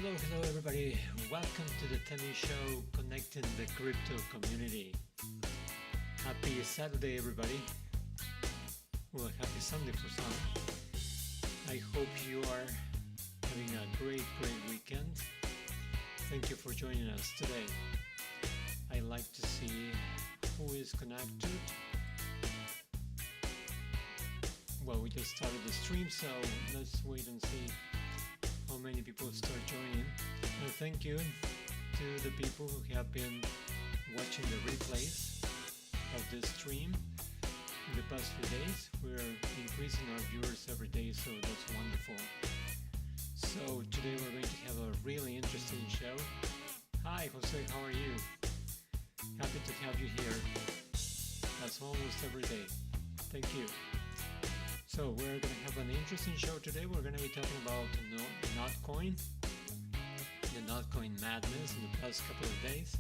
Hello everybody. Welcome to the Temmy Show, connecting the crypto community. Happy Saturday, everybody. Well, happy Sunday for some. I hope you are having a great weekend. Thank you for joining us today. I like to see who is connected. Well, we just started the stream, so let's wait and see how many people start joining. Thank you to the people who have been watching the replays of this stream in the past few days. We're increasing our viewers every day, so that's wonderful. So today we're going to have a really interesting show. Hi Jose, how are you? Happy to have you here. That's almost every day. Thank you. So we're going to have an interesting show today. We're going to be talking about Notcoin, the Notcoin Madness in the past couple of days.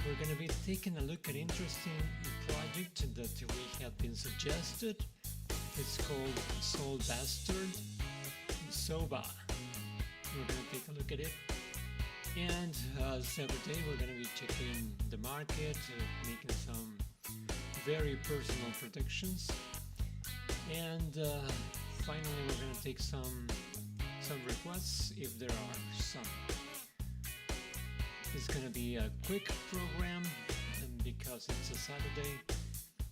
We're going to be taking a look at interesting project that we have been suggested. It's called Soul Bastard SOBA. We're going to take a look at it. And as every day, we're going to be checking the market, making some very personal predictions. And finally, we're going to take some requests if there are some. It's going to be a quick program because it's a Saturday,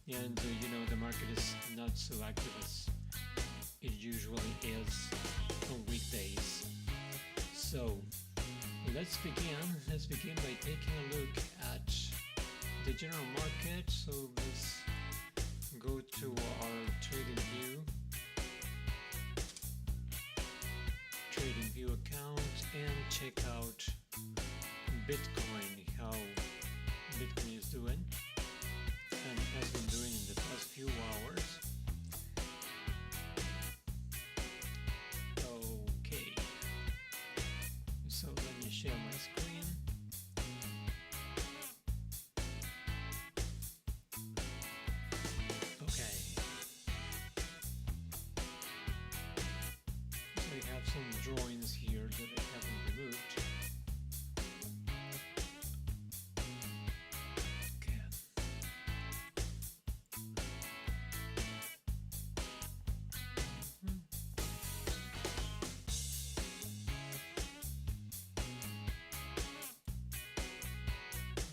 and you know the market is not so active as it usually is on weekdays. So let's begin. Let's begin by taking a look at the general market. So let's go to our trading view account and check out Bitcoin, how Bitcoin is doing and has been doing in the past few hours. Okay, so let me share my screen. Okay, so I have some drawings here that I haven't removed. Okay.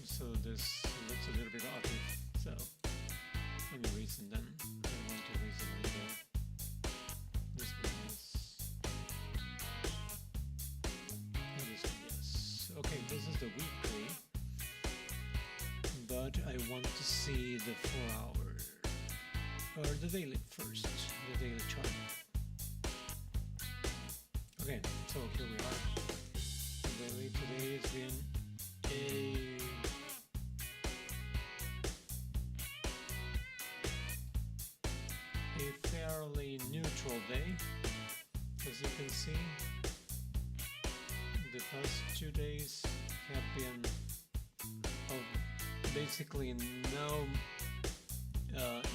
So this looks a little bit off, so let me reason them. I want to reason like that. This one is, yes. Okay, this is the weekly, but I want to see the 4 hour or the daily first, the daily chart. Okay, so here we are. Daily today has been a fairly neutral day, as you can see. The past 2 days have been basically no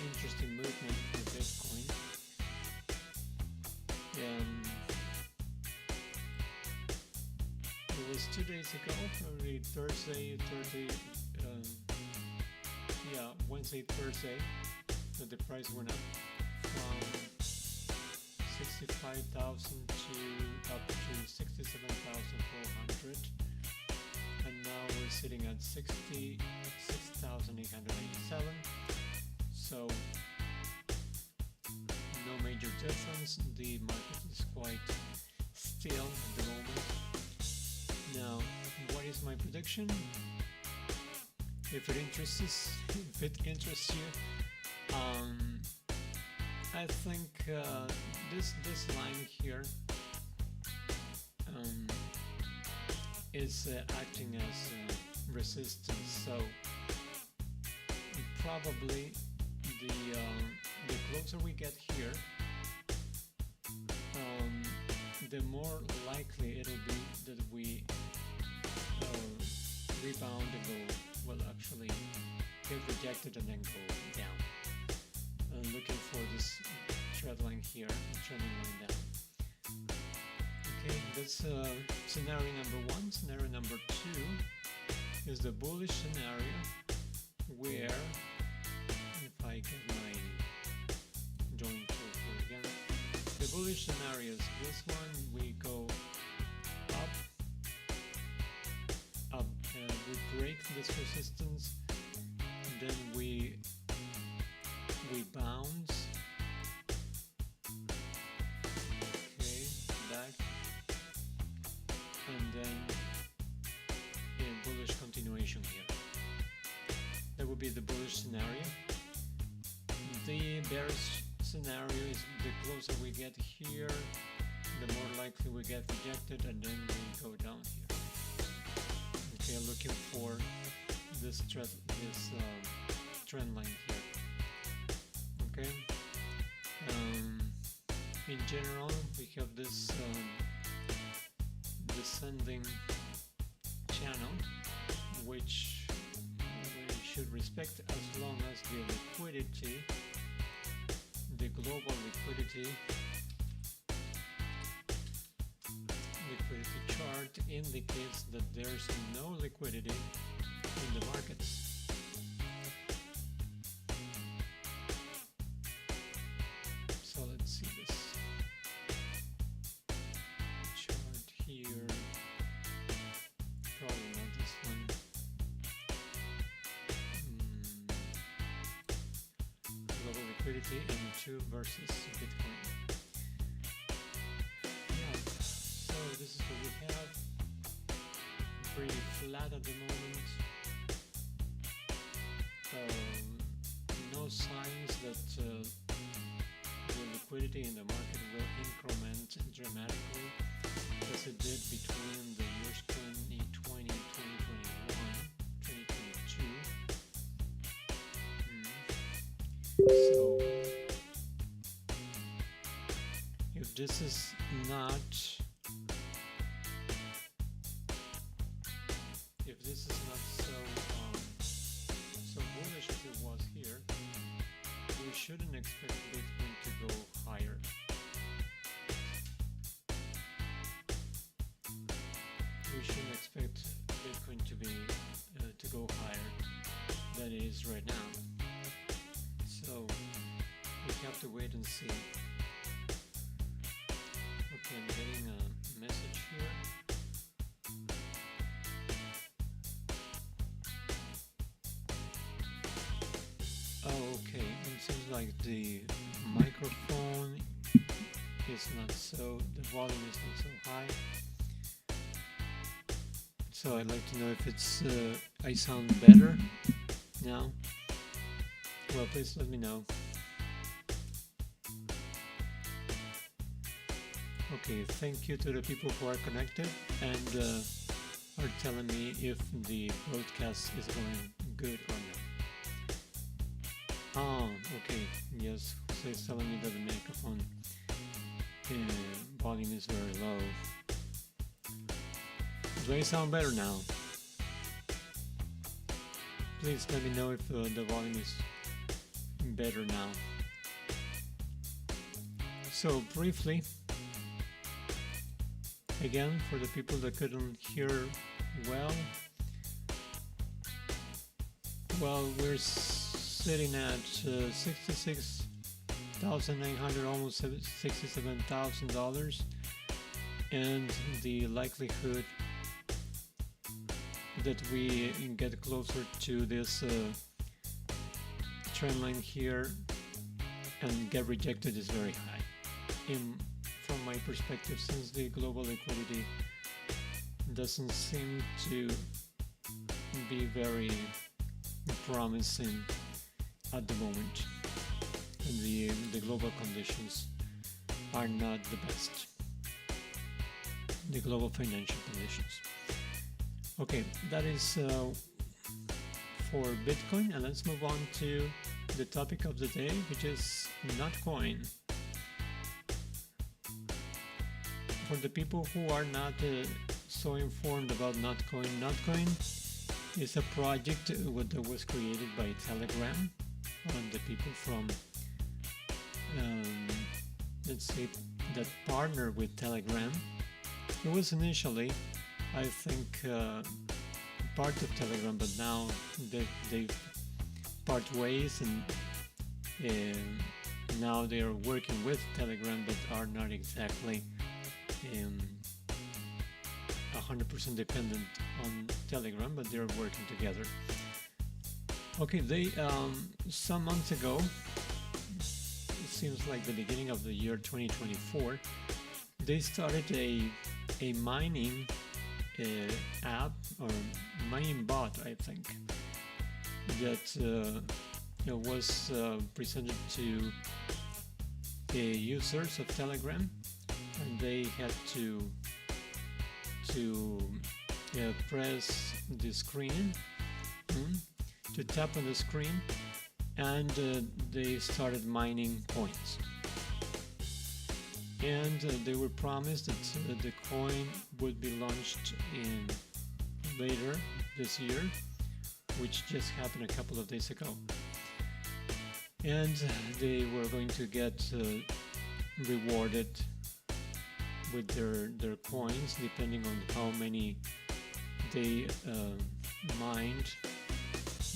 interesting movement for Bitcoin. It was 2 days ago, probably Wednesday, Thursday, that the price went up from 65,000 to up to 67,400, and now we're sitting at 66,887. So no major difference. The market is quite still at the moment. Now, what is my prediction? If it interests you, I think this line here is acting as resistance. So probably the closer we get here, the more likely it'll be that we rebound and go, well, actually get rejected and then go down. Looking for this trend line here, trending line down. Okay, that's scenario number 1. Scenario number 2 is the bullish scenario, where, if I get my join tool here again, the bullish scenario is this one. We go up, we break this resistance, and then we bounce. Okay, back, and then a bullish continuation here. That would be the bullish scenario. The bearish scenario is the closer we get here, the more likely we get rejected, and then we go down here. Okay, looking for this trend line here. Okay. In general, we have this descending channel, which we should respect as long as the liquidity, the global liquidity chart indicates that there's no liquidity in the market. So let's see this chart here. Probably not this one. Global liquidity M2 versus Bitcoin. So this is what we have. Pretty flat at the moment. No signs that the liquidity in the market will increment dramatically as it did between the years 2020, 2021, 2022. So if this is not so bullish as it was here, we shouldn't expect Bitcoin to go higher. We shouldn't expect Bitcoin to be to go higher than it is right now. So we have to wait and see. Okay, I'm getting a message here. Okay, it seems like the microphone is not so, the volume is not so high. So I'd like to know if it's, I sound better now. Well, please let me know. Okay, thank you to the people who are connected and are telling me if the broadcast is going good or not. Oh, okay, yes, so it's telling me that the microphone volume is very low. Do I sound better now? Please let me know if the volume is better now. So briefly, again, for the people that couldn't hear well, we're sitting at $66,900, almost $67,000, and the likelihood that we get closer to this trend line here and get rejected is very high. From my perspective, since the global liquidity doesn't seem to be very promising at the moment, and the global conditions are not the best, the global financial conditions. Okay, that is for Bitcoin, and let's move on to the topic of the day, which is Notcoin. For the people who are not so informed about Notcoin, Notcoin is a project that was created by Telegram, and the people from, let's say, that partner with Telegram It was initially, I think, part of Telegram, but now they part ways, and now they are working with Telegram, but are not exactly 100% dependent on Telegram, but they're working together. Okay, they some months ago, it seems like the beginning of the year 2024, they started a mining app or mining bot, I think, that was presented to users of Telegram, and they had to press the screen, to tap on the screen, and they started mining coins. And they were promised that the coin would be launched in later this year, which just happened a couple of days ago. And they were going to get rewarded with their coins depending on how many they mined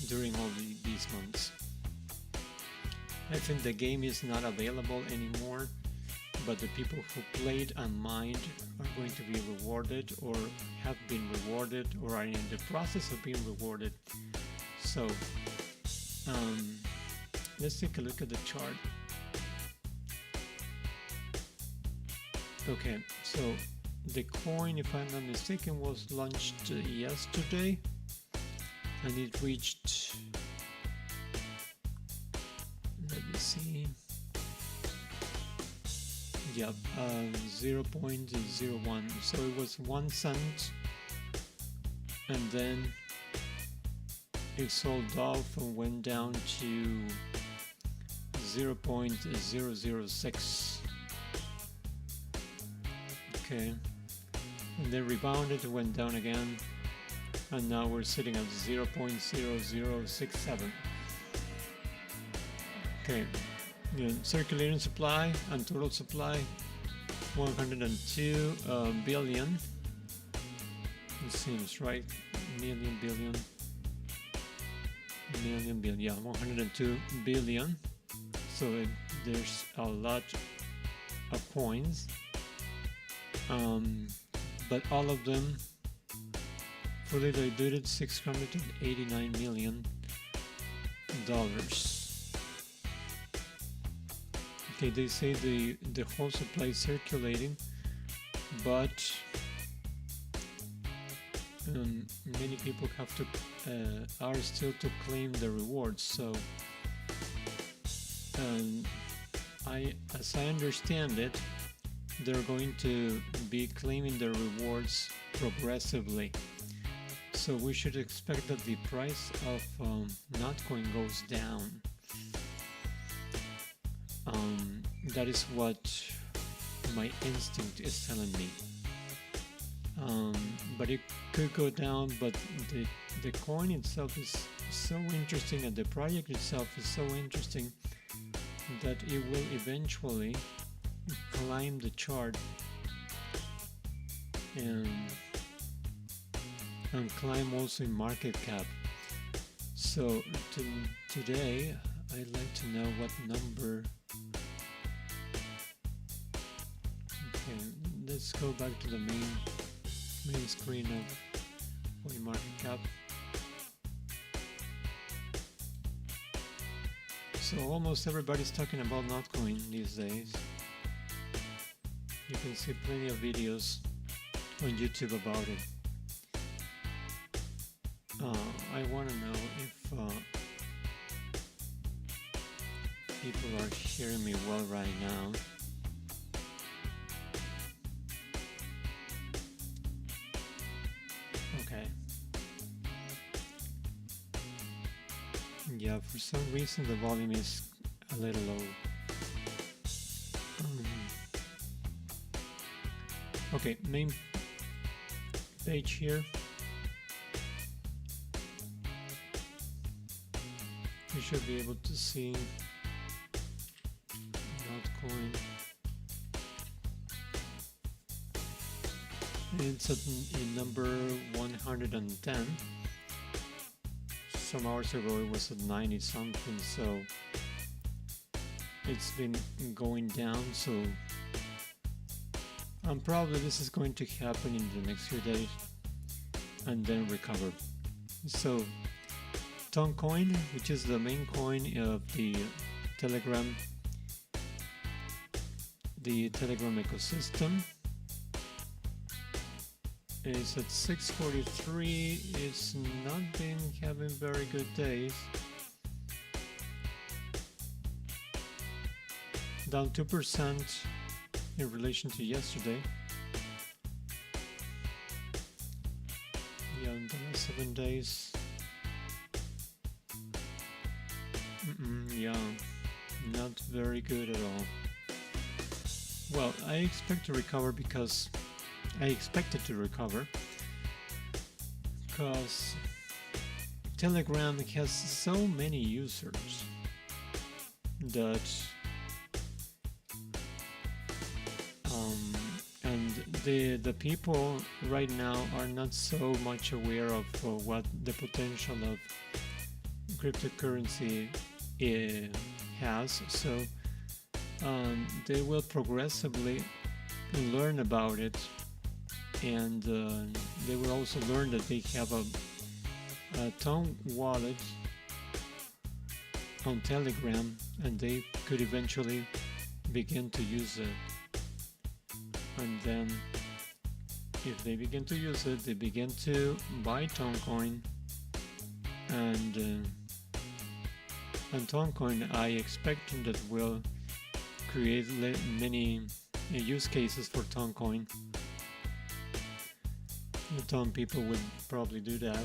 during all these months. I think the game is not available anymore, but the people who played and mined are going to be rewarded, or have been rewarded, or are in the process of being rewarded. So let's take a look at the chart. Okay, so the coin, if I'm not mistaken, was launched yesterday, and it reached, let me see, yep, 0.01. So it was 1 cent, and then it sold off and went down to 0.006. Okay, and then rebounded, went down again, and now we're sitting at 0.0067. Okay, circulating supply and total supply 102 billion. It seems right, million, billion, yeah, 102 billion. So there's a lot of coins. But all of them fully diluted, $689 million. Okay, they say the whole supply is circulating, but many people have to are still to claim the rewards. So as I understand it, they're going to be claiming the rewards progressively. So we should expect that the price of Notcoin goes down. That is what my instinct is telling me. But it could go down, but the coin itself is so interesting, and the project itself is so interesting that it will eventually climb the chart and climb also in market cap. So today I'd like to know what number. Okay, let's go back to the main screen of coin market cap. So almost everybody's talking about Notcoin these days. You can see plenty of videos on YouTube about it. I want to know if people are hearing me well right now. Okay. Yeah, for some reason the volume is a little low. Okay, main page here. You should be able to see Notcoin. It's at number 110. Some hours ago it was at 90 something, so it's been going down, so probably this is going to happen in the next few days and then recover. So Notcoin, which is the main coin of the Telegram ecosystem, is at 643. It's not been having very good days. Down 2% in relation to yesterday. Yeah, in the last 7 days. Yeah, not very good at all. Well, I expect to recover because I expected to recover because Telegram has so many users that and the people right now are not so much aware of what the potential of cryptocurrency has, so they will progressively learn about it, and they will also learn that they have a Tone wallet on Telegram, and they could eventually begin to use it. And then if they begin to use it, they begin to buy Notcoin, and Notcoin, I expect that will create many use cases for Notcoin. The Ton people would probably do that,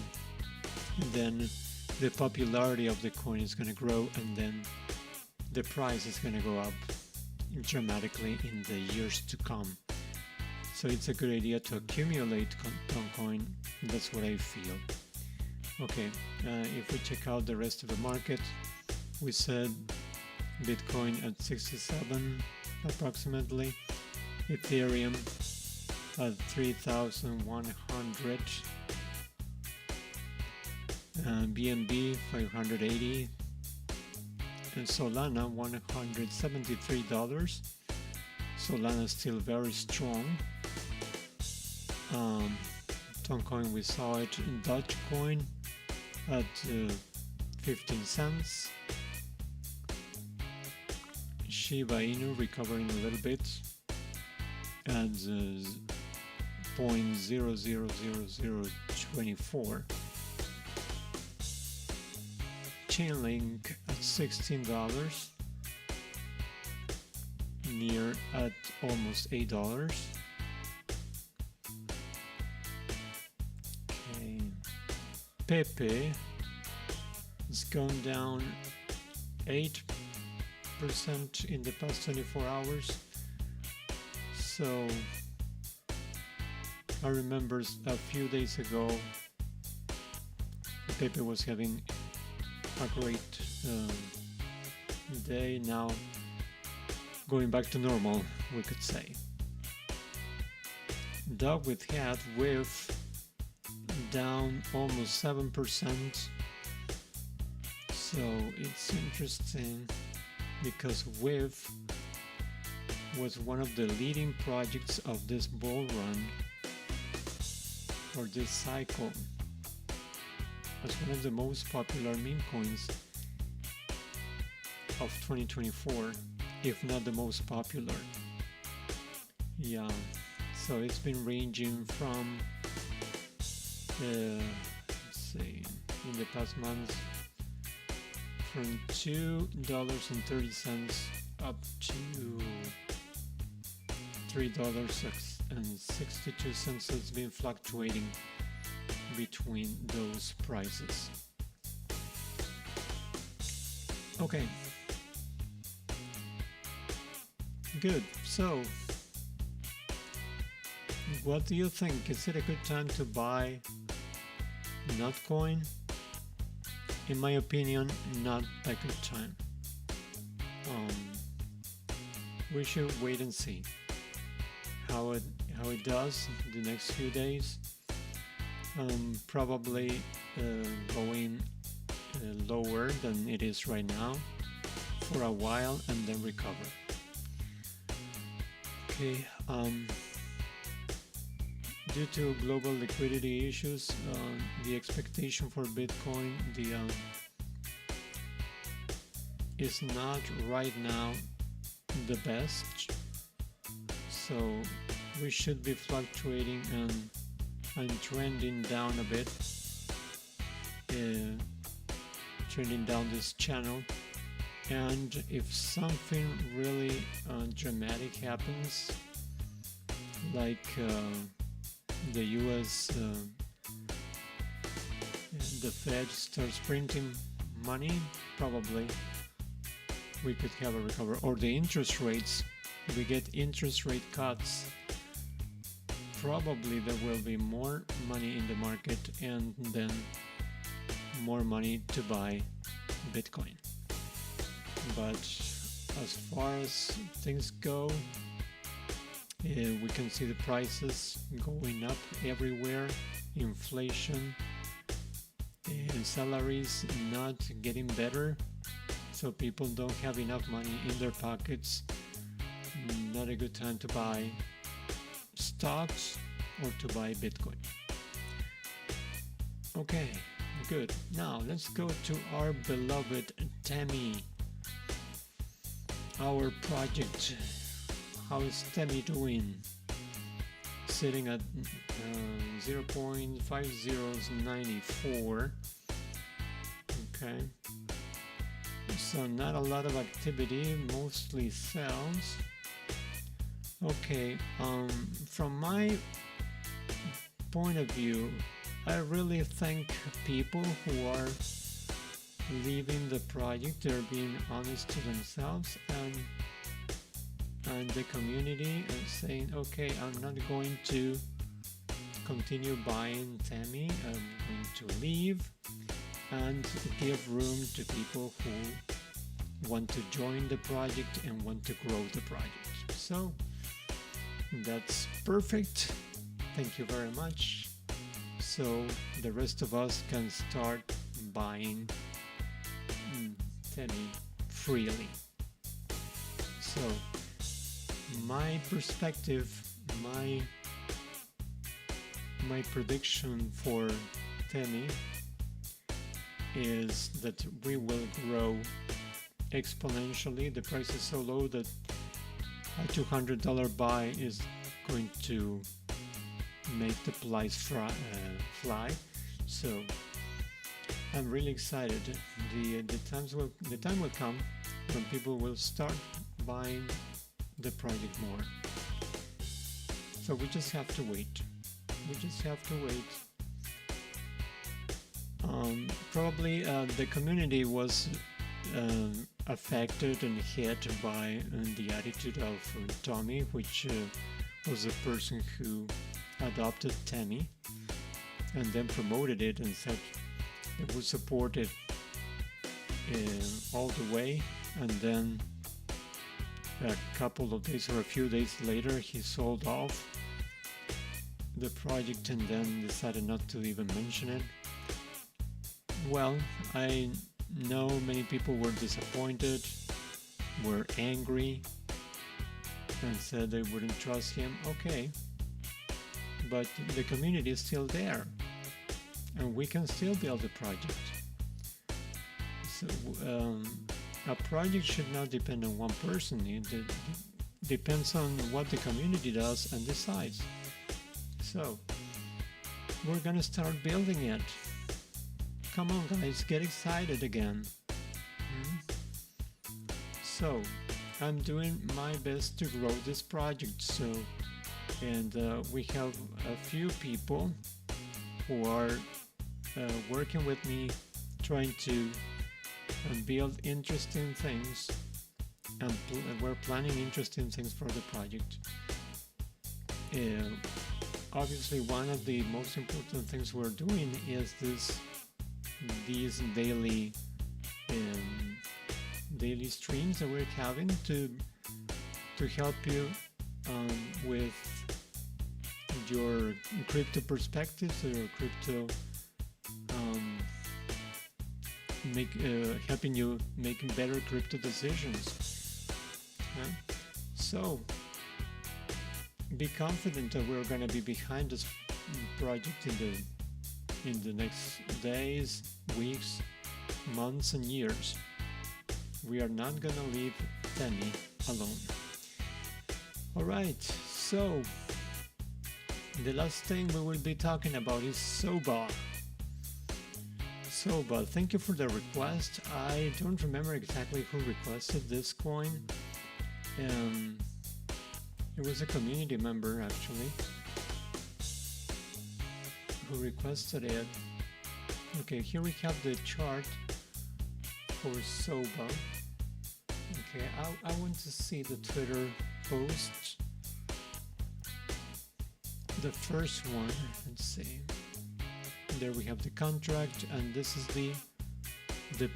and then the popularity of the coin is going to grow, and then the price is going to go up dramatically in the years to come. So it's a good idea to accumulate Notcoin. That's what I feel. Okay, if we check out the rest of the market, we said Bitcoin at 67 approximately, Ethereum at 3,100, BNB 580, and Solana $173. Solana is still very strong. Notcoin, we saw it in Dogecoin at 15 cents. Shiba Inu recovering a little bit at 0.000024. Chainlink at $16, near at almost $8. Okay, Pepe has gone down 8% in the past 24 hours. So I remember a few days ago Pepe was having a great day. Now going back to normal, we could say. Dog with hat with down almost 7%. So it's interesting because WIF was one of the leading projects of this bull run, or this cycle, as one of the most popular meme coins of 2024, if not the most popular. Yeah, so it's been ranging from let's see, in the past months, from $2.30 up to $3.62. It's been fluctuating between those prices. Okay, good. So what do you think? Is it a good time to buy Notcoin? In my opinion, not a good time. We should wait and see how how it does the next few days. Probably going lower than it is right now for a while and then recover. Okay, due to global liquidity issues, the expectation for Bitcoin is not right now the best, so we should be fluctuating and trending down a bit, trending down this channel. And if something really dramatic happens, like the US, the Fed starts printing money, probably we could have a recovery. Or the interest rates, we get interest rate cuts, probably there will be more money in the market and then more money to buy Bitcoin. But as far as things go, we can see the prices going up everywhere, inflation, and salaries not getting better, so people don't have enough money in their pockets. Not a good time to buy stocks or to buy Bitcoin. Okay, good. Now let's go to our beloved Temmy, our project. How is Temmy doing? Sitting at 0.5094. Okay, so not a lot of activity, mostly sells. Okay, from my point of view, I really thank people who are leaving the project. They're being honest to themselves and the community, and saying, okay, I'm not going to continue buying Temmy, I'm going to leave and give room to people who want to join the project and want to grow the project. So that's perfect. Thank you very much. So the rest of us can start buying Temmy freely. So my perspective, my prediction for Temmy is that we will grow exponentially. The price is so low that a $200 buy is going to make the price fly. So I'm really excited. The time will come when people will start buying the project more. So we just have to wait. Probably the community was affected and hit by the attitude of Tommy, which was a person who adopted Temmy and then promoted it and said it would support it all the way, and then a couple of days or a few days later he sold off the project and then decided not to even mention it. Well, I know many people were disappointed, were angry, and said they wouldn't trust him. Okay, but the community is still there and we can still build a project. So a project should not depend on one person. It depends on what the community does and decides. So we're gonna start building it. Come on guys, get excited again. So I'm doing my best to grow this project. And we have a few people who are working with me, trying to build interesting things, and we're planning interesting things for the project. Obviously, one of the most important things we're doing is these daily streams that we're having to help you with your crypto perspectives or your crypto helping you making better crypto decisions. So be confident that we're going to be behind this project in the next days, weeks, months, and years. We are not going to leave Temmy alone. All right, so the last thing we will be talking about is SOBA. SOBA, thank you for the request. I don't remember exactly who requested this coin. It was a community member actually who requested it. Okay, here we have the chart for SOBA. Okay, I want to see the Twitter post. The first one, let's see. There we have the contract, and this is the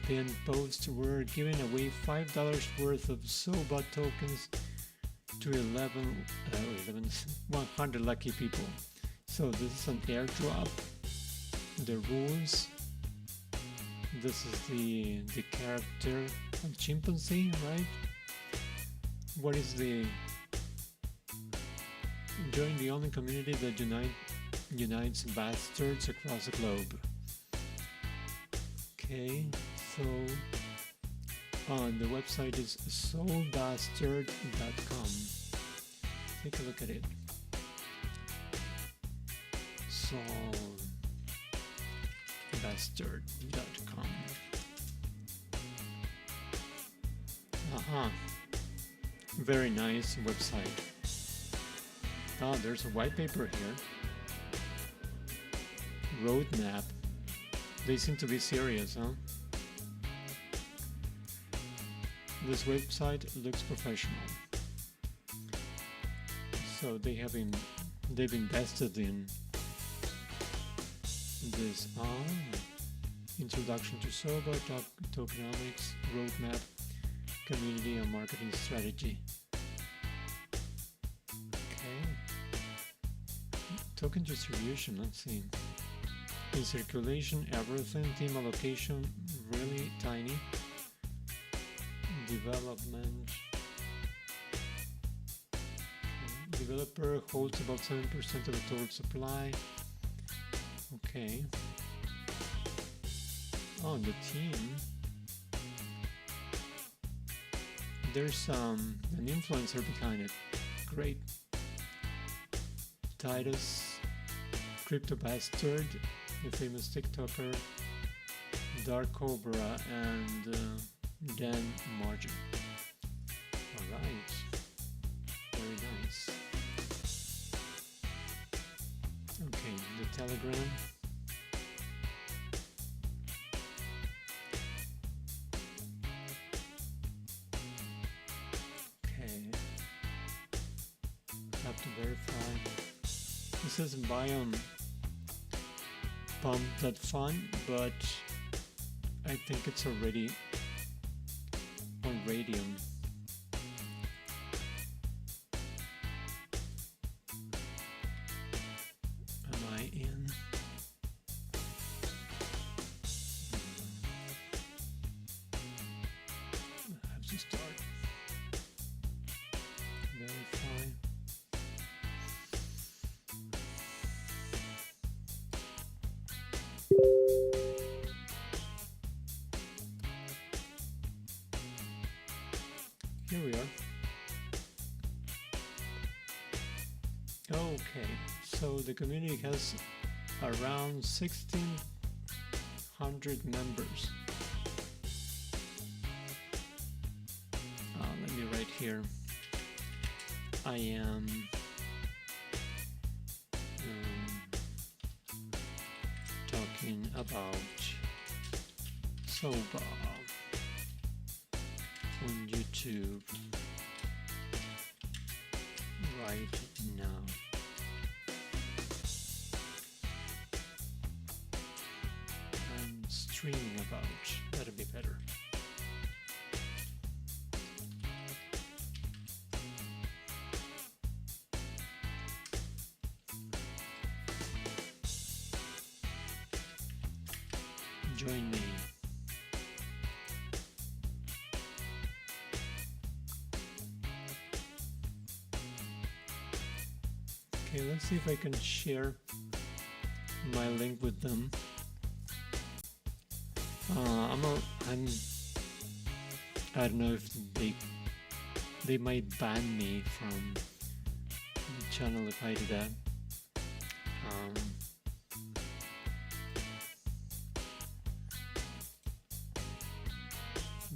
pinned post. We're giving away $5 worth of SOBA tokens to 100 lucky people. So this is an airdrop. The rules. This is the character of chimpanzee, right? What is the join the online community that unites bastards across the globe. Okay, so the website is soulbastard.com. Take a look at it. Soulbastard.com. Very nice website. There's a white paper here. Roadmap. They seem to be serious, huh? This website looks professional. So they've invested in this introduction to SOBA, tokenomics, roadmap, community and marketing strategy. Token distribution, let's see. In circulation, everything. Team allocation, really tiny. Development. Okay. Developer holds about 7% of the total supply. Okay. Oh, the team. There's an influencer behind it. Great. Titus, Crypto Bastard, the famous TikToker, Dark Cobra, and Dan Margin. Alright, very nice. Okay, the Telegram. Okay, have to verify. This says Biome pump.fun, but I think it's already on Radium. Am I in? I have to start. Verify. Here we are. Okay, so the community has around 1,600 members. Let me write here. I am talking about SOBA on YouTube right now. I'm streaming about. That'll be better. join me. Okay, let's see if I can share my link with them. I don't know if they might ban me from the channel if I do that.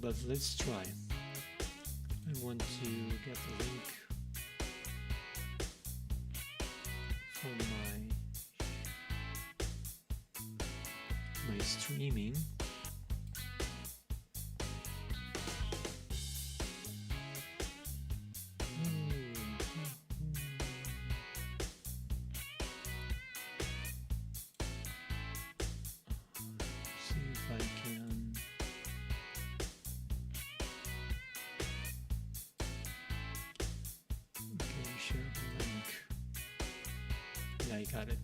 But let's try. I want to get the link from my streaming. See if I can. Okay, share the link. Yeah, I got it.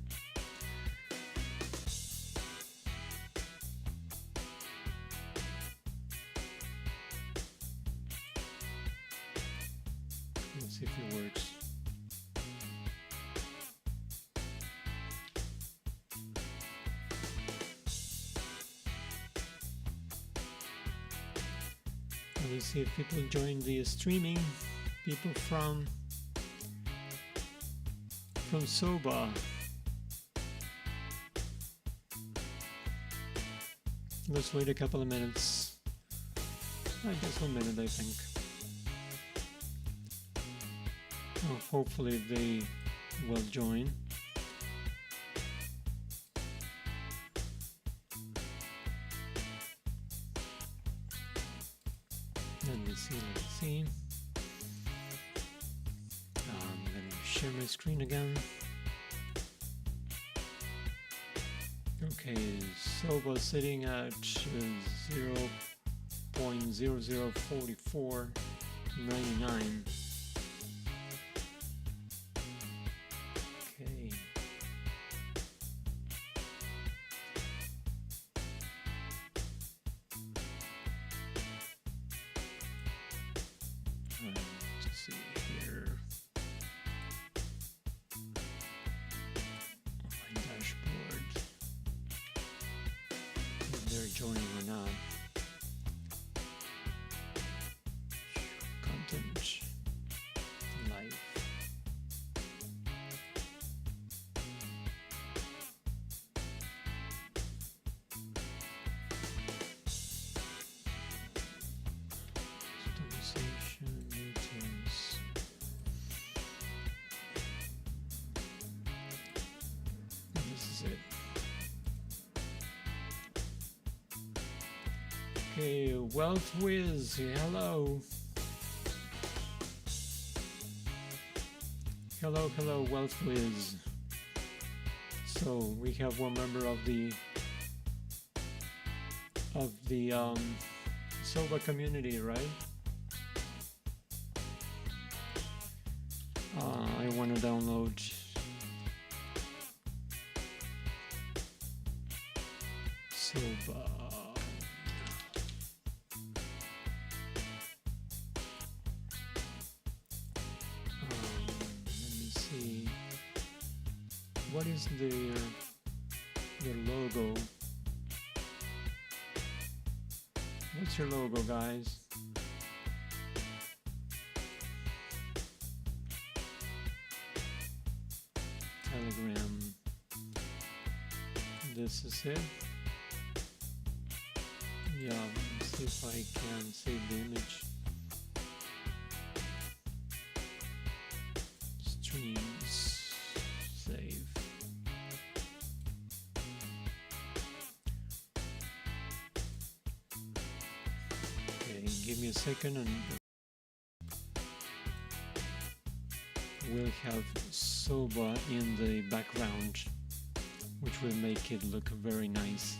Let's see if it works. Let's see if people join the streaming. People from Soba. Let's wait a couple of minutes. Just 1 minute, I think. Oh, hopefully they will join. Let me see. I'm going to share my screen again. Okay, Soba sitting at 0.004499. Okay. Let's see here. My dashboard. If they're joining or not. Content. Live. Customization details. This is it. Okay, Wealth Wiz, hello. Hello, Wealth Wiz. So we have one member of the Soba community, right? I want to download Soba. Let me see. What is their logo? What's your logo, guys? Telegram. This is it. Yeah, let's see if I can save the image. Streams. Save. Okay, give me a second and we'll have Soba in the background, which will make it look very nice.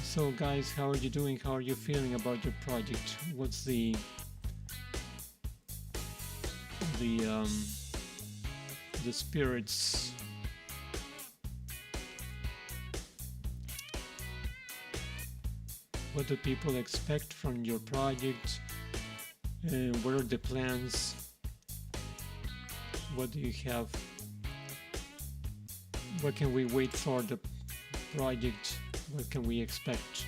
So guys, how are you doing? How are you feeling about your project? What's the spirits What do people expect from your project? What are the plans? What do you have? What can we wait for the project? What can we expect?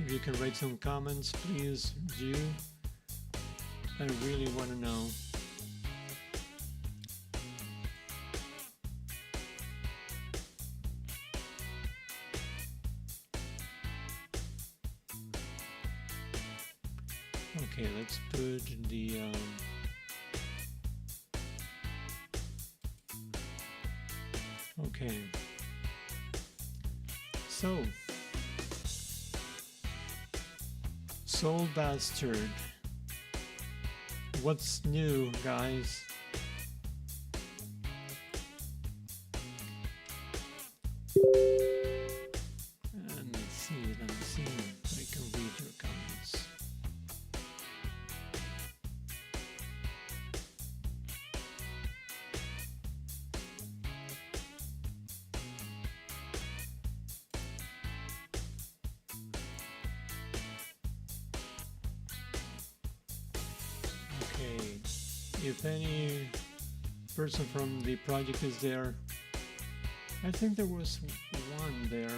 If you can write some comments, please do. I really want to know. Okay, let's put the okay. So, Soul Bastard. What's new, guys? Let me see if I can read your comments. Okay, if any person from the project is there, I think there was one there.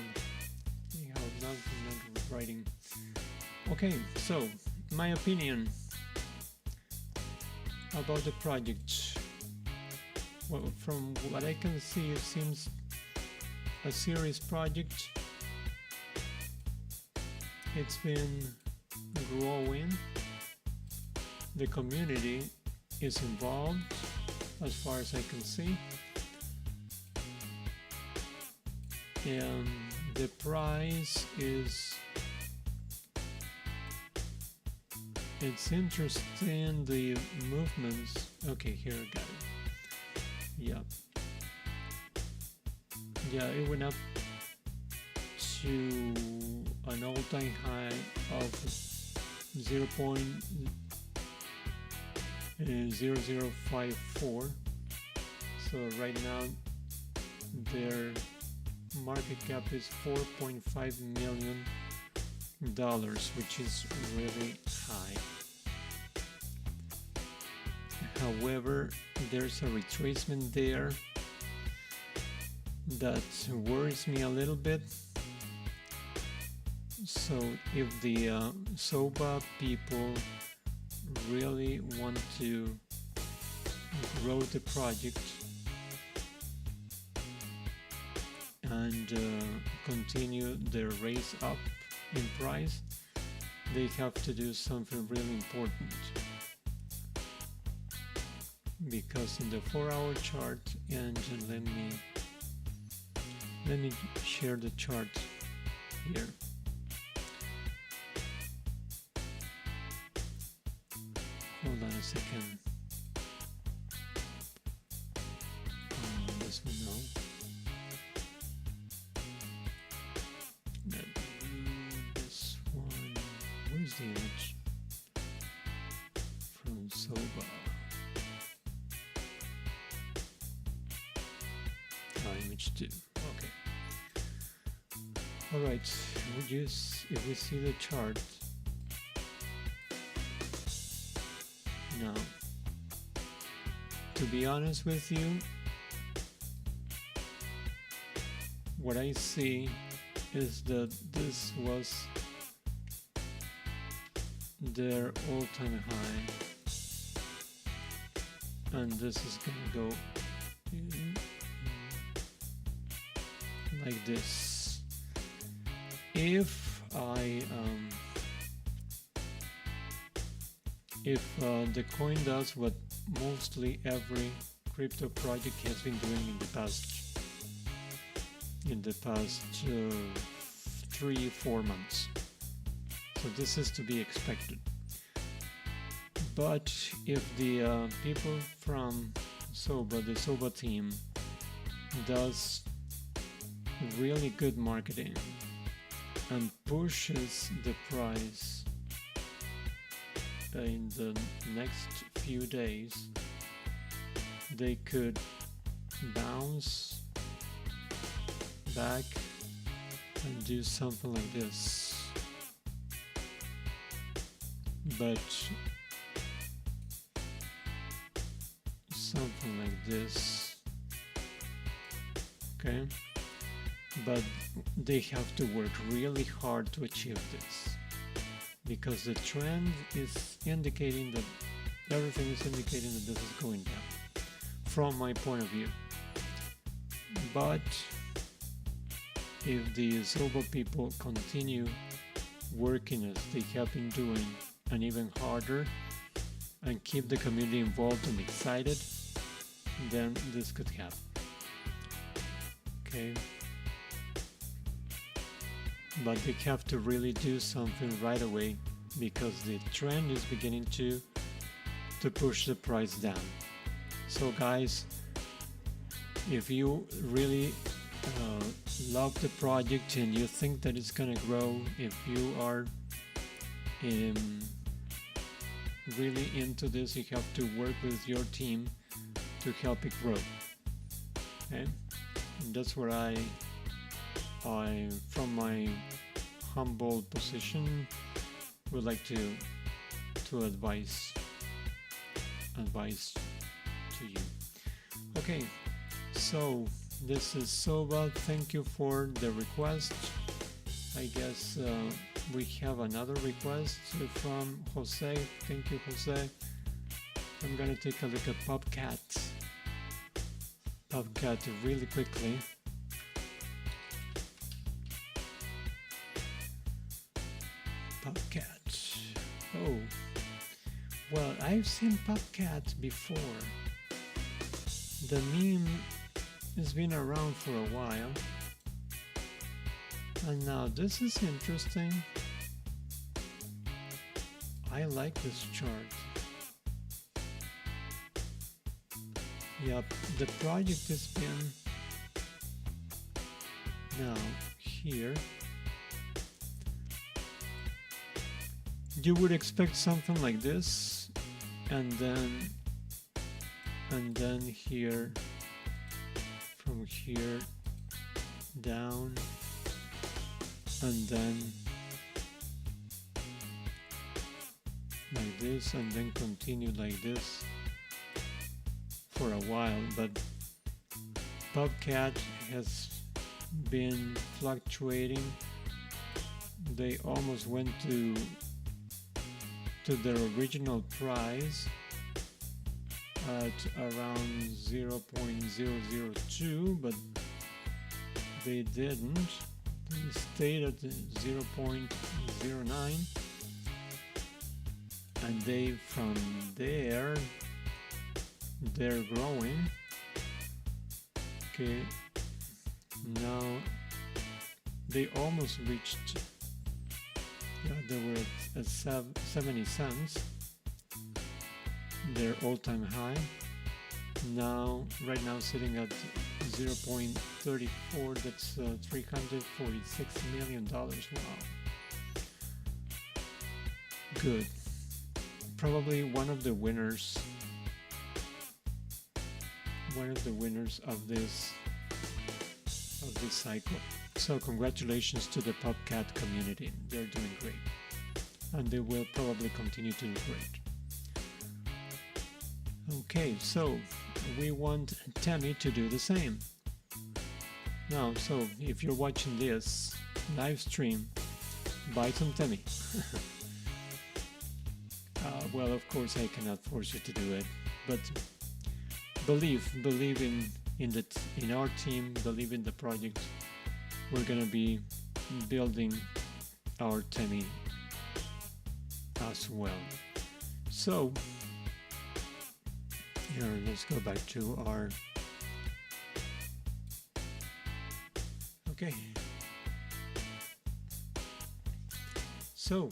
Anyhow, not writing. Okay, so my opinion about the project. Well, from what I can see, it seems a serious project. It's been growing. The community is involved, as far as I can see. And the price is, it's interesting, the movements. Okay, here I got it. Yeah. Yeah, it went up to an all-time high of 0.0054. So right now their market cap is $4.5 million, which is really high. However, there's a retracement there that worries me a little bit. So if the SOBA people really want to grow the project and continue their race up in price, they have to do something really important. Because in the 4-hour chart, and let me share the chart here. Hold on a second. This one now. This one. Where's the image? From SOBA. Image 2. Okay. Alright. If we see the chart. Now, to be honest with you, what I see is that this was their all-time high, and this is gonna go like this. If the coin does what mostly every crypto project has been doing in the past 3-4 months, so this is to be expected. But if the people from SOBA, the SOBA team, does really good marketing and pushes the price in the next few days, they could bounce back and do something like this. But something like this. Okay, but they have to work really hard to achieve this, because the trend is indicating that everything is indicating that this is going down from my point of view. But if the Silva people continue working as they have been doing and even harder, and keep the community involved and excited, then this could happen. Okay, but they have to really do something right away, because the trend is beginning to push the price down. So guys, if you really love the project and you think that it's gonna grow, if you are really into this, you have to work with your team to help it grow. Okay, and that's where I from my humble position would like to advise to you. Okay, so this is Soba. Thank you for the request. I guess we have another request from Jose. Thank you, Jose. I'm gonna take a look at Popcat really quickly. Popcat. Oh, well, I've seen Popcat before. The meme has been around for a while. And now this is interesting. I like this chart. Yep, the project has been now here. You would expect something like this, and then here, from here down, and then like this, and then continue like this for a while. But Popcat has been fluctuating. They almost went to their original price at around 0.002, but they didn't. They stayed at 0.09, and they from there they're growing. Okay, now they almost reached, they were at 70 cents, their all-time high. Right now sitting at 0.34, that's $346 million. Wow. Good. Probably one of the winners of this cycle. So congratulations to the Popcat community. They're doing great, and they will probably continue to do great. Okay, so we want Temmy to do the same. Now, so if you're watching this live stream, buy some Temmy. Well, of course, I cannot force you to do it, but believe in our team, believe in the project. We're gonna be building our Temmy as well. So here, let's go back to our. Okay. So,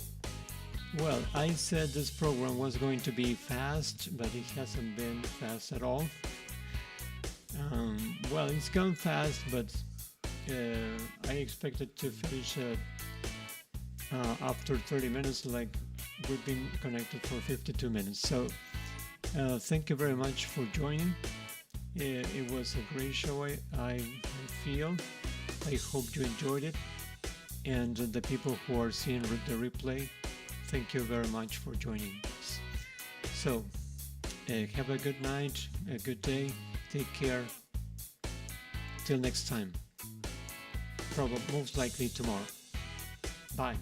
well, I said this program was going to be fast, but it hasn't been fast at all. Well, it's gone fast, but I expected to finish after 30 minutes, like we've been connected for 52 minutes. So thank you very much for joining. It was a great show, I feel. I hope you enjoyed it. And the people who are seeing the replay, thank you very much for joining us. So, have a good night, a good day, take care. Till next time. Probably most likely tomorrow. Bye.